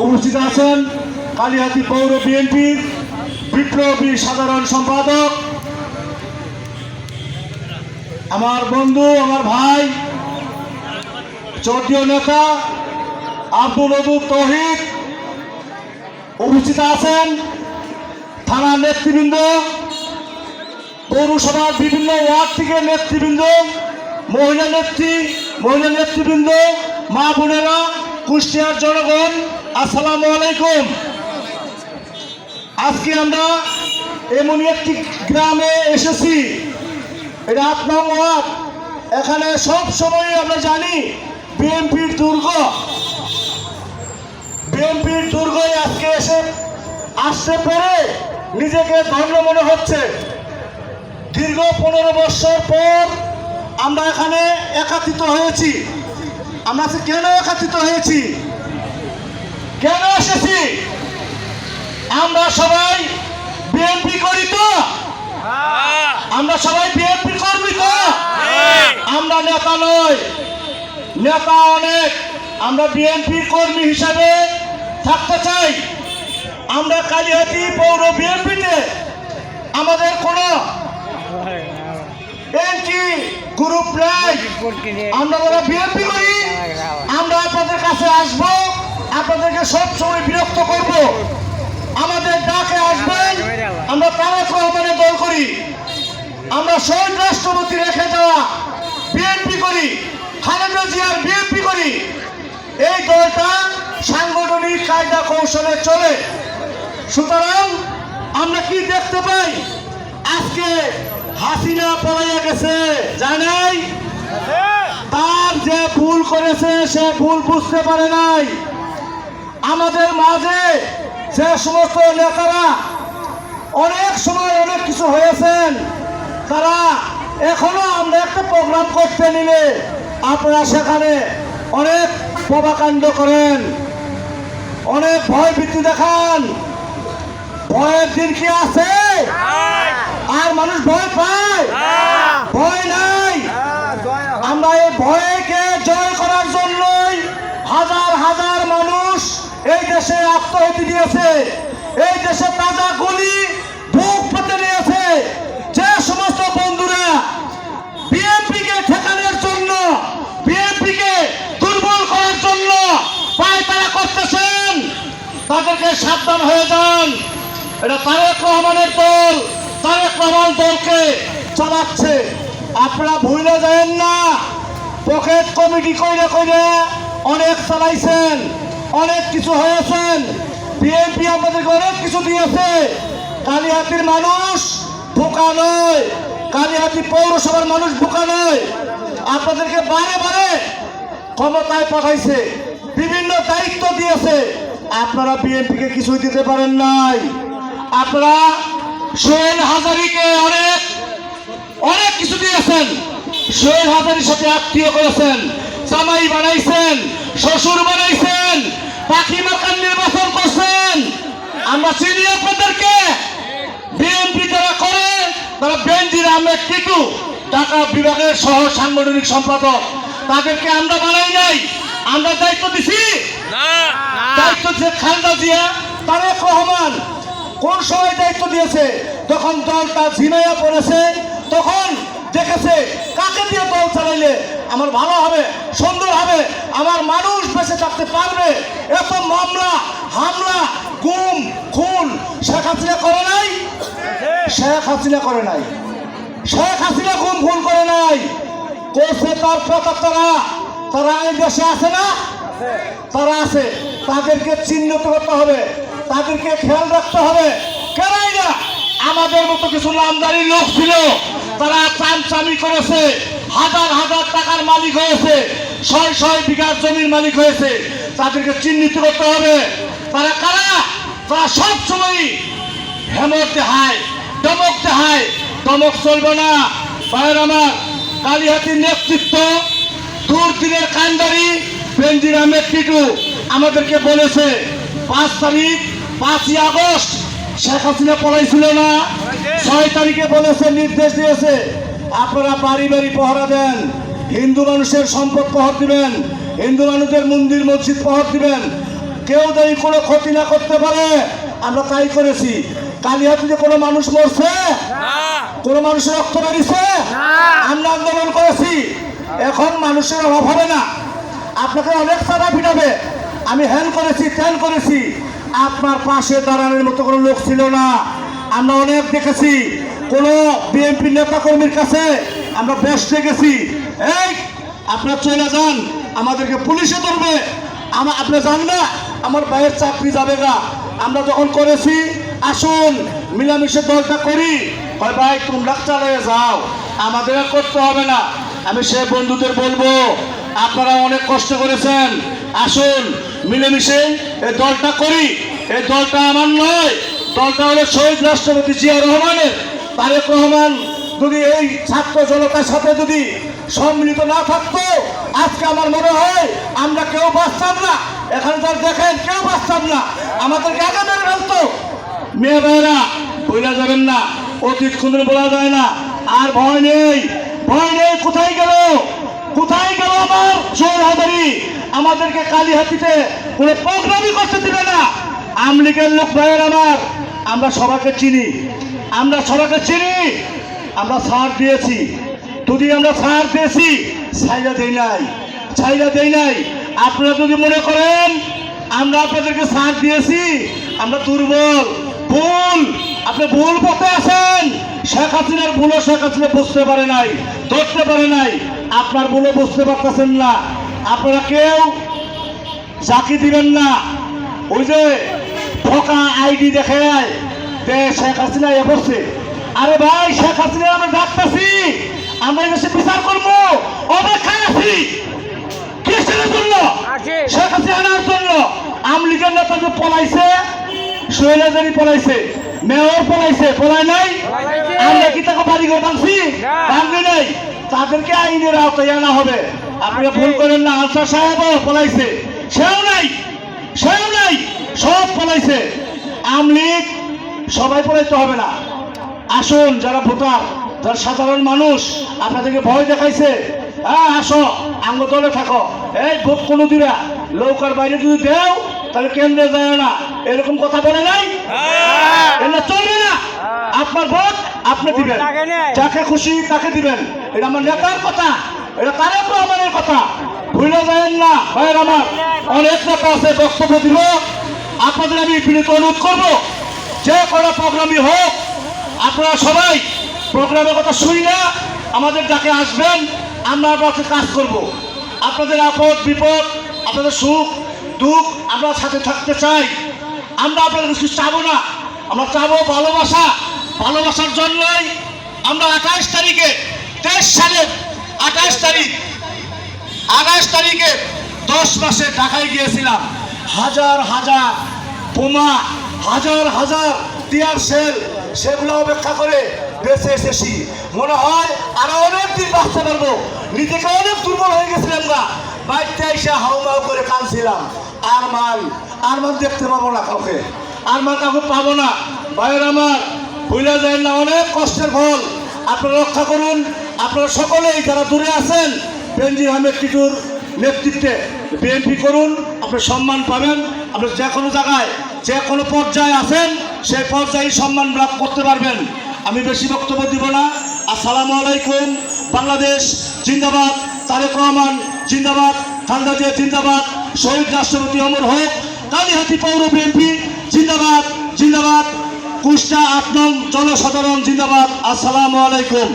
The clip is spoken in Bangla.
উপস্থিত আছেন কালিহাতী পৌর বিএনপির বিপ্লবী সাধারণ সম্পাদক আমার বন্ধু আমার ভাই চট্টীয় নেতা আব্দুল ওদুদ তৌহিদ। উপস্থিত আছেন থানার নেতৃবৃন্দ, পৌরসভার বিভিন্ন ওয়ার্ড থেকে নেতৃবৃন্দ, মহিলা নেতৃবৃন্দ, মা বোনেরা, কুষ্টিয়ার জনগণ, আসসালামু আলাইকুম। আজকে আমরা এমনই একটি গ্রামে এসেছি, এটা ৮ নং ওয়ার্ড। এখানে সব সময় আমরা জানি বিএনপির দুর্গ, বিএনপির দুর্গই আজকে আসতে পেরে নিজেকে ধন্য মনে হচ্ছে। দীর্ঘ 15 বছর পর আমরা এখানে একত্রিত হয়েছি। আমরা কেন একত্রিত হয়েছি, কেন এসেছি? আমরা সবাই বিএনপি করি তো, আমরা সবাই বিএনপি কর্মী তো, আমরা নেতা নই, নেতা অনেক, আমরা বিএনপির কর্মী হিসাবে থাকতে চাই। আমরা কালিহাতী পৌর বিএনপিতে আমাদের কোনো এনটি গ্রুপ নাই, আমরা যারা বিএনপি করি আমরা আপনাদের কাছে আসবো, আপনাদেরকে সবসময় বিরক্ত করব। আমাদের ডাকে আসবেন, আমরা তারেক রহমানের দল করি, আমরা শহীদ রাষ্ট্রপতি রেখে যাওয়া বিএনপি করি, খালেদা জিয়ার বিএনপি করি। এই দলটা সাংগঠনিক কায়দা কৌশলে চলে। সুতরাং আমরা কি দেখতে পাই, আজকে হাসিনা পলাইয়া গেছে, জানাই তার যে ভুল করেছে সে ভুল বুঝতে পারে নাই। আমাদের মাঝে যে সমস্ত নেতারা অনেক সময় অনেক কিছু হয়েছেন, তারা এখনো আমরা একটা প্রোগ্রাম করতে নিলে আপনারা সেখানে অনেক প্রভাকাণ্ড করেন, অনেক ভয় ভীতি দেখান। ভয়ের দিন কি আছে? আর মানুষ ভয় পায়? ভয় নাই। আমরা এই ভয়কে জয় করার জন্যই হাজার হাজার মানুষ এই দেশে আত্মহত্যা দিয়েছে, এই দেশে তাজা গুলি বুক পেতে নিয়েছে। যে সমস্ত বন্ধুরা বিএনপিকে ঠেকানোর জন্য, বিএনপিকে দুর্বল করার জন্য পায়তারা করতেছেন, তাদেরকে সাবধান হয়ে যান। এটা তারেক রহমানের দল, তারেক রহমান দলকে চালাচ্ছে। আপনারা ভুলে যাবেন না, পকেট কমিটি কইরে কইরে অনেক চালাইছেন, অনেক কিছু হয়েছেন। বিএনপি আপনাদেরকে অনেক কিছু দিয়েছে। কালিহাতীর মানুষ বোকা নয়, কালিহাতী পৌরসভার মানুষ বোকা নয়। আপনাদেরকে বারে বারে ক্ষমতায় পাঠাইছে, বিভিন্ন দায়িত্ব দিয়েছে, আপনারা বিএনপিকে কিছুই দিতে পারেন নাই। আপনারা সোহেল হাজারীকে অনেক অনেক কিছু দিয়েছেন, সোহেল হাজারীর সাথে আত্মীয় করেছেন, জামাই বানাইছেন, শ্বশুর বানাইছেন, পাখি মাকান নির্বাচন করছেন। আমরা চিনি আপনাদেরকে। বিএনপি যারা করে তারা বেনজির আহমেদ টিটু ঢাকা বিভাগের সহ সাংগঠনিক সম্পাদক, তাদেরকে আমরা বানাই নাই, আমরা দায়িত্ব দিছি। দায়িত্ব দিয়েছে খালেদা জিয়া, তারেক রহমান। কোন সময় দায়িত্ব দিয়েছে? তখন দলটা ঝিমাইয়া পড়েছে, তখন দেখেছে কাকে দিয়ে দল চালাইলে আমার ভালো হবে, সুন্দর হবে, আমার মানুষ বেঁচে থাকতে পারবে। এত মামলা হামলা গুম খুন শেখ হাসিনা করে নাই, শেখ হাসিনা করে নাই, শেখ হাসিনা গুম খুন করে নাই, করছে তার প্রতাপ্তরা। তারা এই দেশে আছে না? তারা আছে, তাদেরকে চিহ্নিত করতে হবে, তাদেরকে খেয়াল রাখতে হবে। কেনই না আমাদের মতো কিছু নামদারি লোক ছিল, তারা চামচামি করেছে, হাজার হাজার টাকার মালিক হয়েছে, ৬০০ বিঘা জমির মালিক হয়েছে, তাদেরকে চিহ্নিত করতে হবে। তারা কারা? তারা সবসময় হেমত দেখায়, দমক দেখায়। দমক চলবে না ভাইয়ের আমার। কালিহাতীর নেতৃত্ব, দুর্দিনের কান্ডারি বেনজির আহমেদ টিটু আমাদেরকে বলেছে 5 তারিখ 5ই আগস্ট শেখ হাসিনা পলাইছিল না, 6 তারিখে বলেছে, নির্দেশ দিয়েছে আপনারা বাড়ি বাড়ি পহরা দেন, হিন্দু মানুষের সম্পদ পহর দিবেন, হিন্দু মানুষের মন্দির মসজিদ পহর দিবেন। কেউ যদি কোনো ক্ষতি না করতে পারে আমরা তাই করেছি। কালিহাতিতে কোনো মানুষ মরছে, কোনো মানুষের রক্ত বেরিয়েছে, আমরা আন্দোলন করেছি। এখন মানুষের অভাব হবে না, আপনাকে অনেক চাঁদা পিটাবে। আমি হ্যান করেছি, ত্যান করেছি, আপনার পাশে দাঁড়ানোর মতো কোনো লোক ছিল না। আমরা অনেক দেখেছি, কোনো বিএনপি নেতা কর্মীর কাছে আমরা বেশ দেখেছি, এই আপনার চলে যান, আমাদেরকে পুলিশে ধরবে, আপনি যান না, আমার ভাইয়ের চাকরি যাবে না। আমরা যখন করেছি, আসুন মিলামিশে দলটা করি, হয় ভাই তোমরা চালিয়ে যাও, আমাদের আর করতে হবে না। আমি সে বন্ধুদের বলবো, আপনারা অনেক কষ্ট করেছেন, আসুন মিলেমিশে এই দলটা করি। এই দলটা আমার নয়, দলটা হলো শহীদ রাষ্ট্রপতি জিয়া রহমানের। তারেক রহমান যদি এই ছাত্র জনতার সাথে যদি সম্মিলিত না থাকতো, আজকে আমার মনে হয় আমরা কেউ বাঁচতাম না। এখানে যার দেখেন কেউ বাঁচতাম না, আমাদেরকে আগে মেরে ফেলতো। মেয়ে ভাইরা বইলা যাবেন না, অতীত কোনদিন বলা যায় না। আর ভয় নেই, ভয় নেই। কোথায় গেল, কোথায় গেল আমার জোর হাজারি? আমাদেরকে কালিহাতিতে কোনো প্রোগ্রামই করতে দিবে না। আমলিগের লোক ভাইয়ের আমার, আমরা সবাইকে চিনি, আমরা সবাইকে চিনি। আমরা ছাড় দিয়েছি, যদি আমরা ছাড় দিয়েছি, ছাইরা দেই নাই, ছাইরা দেই নাই। আপনারা যদি মনে করেন আমরা আপনাদেরকে ছাড় দিয়েছি, আমরা দুর্বল, ভুল, আপনি ভুল পথে আছেন। শেখ হাসিনার ভুলও শেখ হাসিনা বুঝতে পারে নাই, ধরতে পারে নাই। আপনার ভুলও বুঝতে পারতেছেন না। আপনারা কেউ জাকি দিবেন না। ওই যে ঠকা আইডি দেখে শেখ হাসিনা এ বসছে, আরে ভাই শেখ হাসিনা আমরা ডাকতেছি, আমরা এসে বিচার করবো, অপেক্ষায় আছি। কিসের জন্য? শেখ হাসিনার জন্য। আমলিগের নেতা যে পলাইছে, শৈলাজারি পলাইছে, মেয়র পলাইছে, পলাই নাই? আমরা কি তাকে বাড়ি ঘর ভাঙছি? ভাঙবি নাই। তাদেরকে আইনের আওতায় আনা হবে। আপনারা ভুল করেন না, আনসার সাহেবও পলাইছে, সেও নাই, সেও নাই, সব পলাইছে। আমলিগ সবাই পলাইতে হবে না। আসুন যারা ভোটার, যারা সাধারণ মানুষ আপনাদেরকে ভয় দেখাইছে, হ্যাঁ আসো আঙ্গ দলে থাকো, এই ভোট কোনো দিরা লৌকার বাইরে যদি দেও তাহলে কেন্দ্রে যায় না, এরকম কথা বলে নাই? এটা চলবে না। আপনার ভোট আপনি দিবেন, যাকে খুশি তাকে দিবেন। এটা আমার নেতার কথা, এটা তারেক রহমানের কথা, ভুলে যাবেন না ভাইয়ের আমার। অনেক নেতা আছে, বক্তব্য দিব। আপনাদের আমি বিনীত অনুরোধ করবো, যে কোনো প্রোগ্রামই হোক, আপনারা সবাই প্রোগ্রামের কথা শুনি না, আমাদের ডাকে আসবেন, আমরা আপনাদের কাজ করব। আপনাদের আপদ বিপদ, আপনাদের সুখ দুঃখ, আমরা সাথে থাকতে চাই। আমরা আপনাদের কিছু চাবো না, আমরা চাবো ভালোবাসা। ভালোবাসার জন্যই আমরা 28 তারিখে 23 সালের 28 তারিখে 10 মাসে ঢাকায় গিয়েছিলাম। হাজার হাজার বোমা, হাজার হাজার টিয়ার সেল, সেগুলো অপেক্ষা করে বেঁচে এসেছি। মনে হয় আরো অনেক দিন বাঁচতে পারবো। নিজেকে অনেক দুর্বল হয়ে গেছিলাম না, বাড়িতে এসে হাউমাউ করে কাঁদছিলাম। আর মান দেখতে পাবো না কাউকে, আর মান কাউকে পাবো না। ভাইয়ের আমার ভুলে যায় না, অনেক কষ্টের ফল। আপনারা রক্ষা করুন। আপনারা সকলেই যারা দূরে আছেন, বেনজির আহমেদ টিটুর নেতৃত্বে বিএনপি করুন, আপনি সম্মান পাবেন। আপনি যে কোনো জায়গায় যে কোনো পর্যায়ে আছেন, সেই পর্যায়ে সম্মান লাভ করতে পারবেন। আমি বেশি বক্তব্য দিব না। আসসালামু আলাইকুম। বাংলাদেশ জিন্দাবাদ, তারেক রহমান জিন্দাবাদ, খালেদা জিয়া জিন্দাবাদ, শহীদ রাষ্ট্রপতি অমর হোক, কালিহাতি পৌর বিএনপি জিন্দাবাদ, জিন্দাবাদ, কুষ্টা 8 নং জনসাধারণ জিন্দাবাদ। আসসালামু আলাইকুম।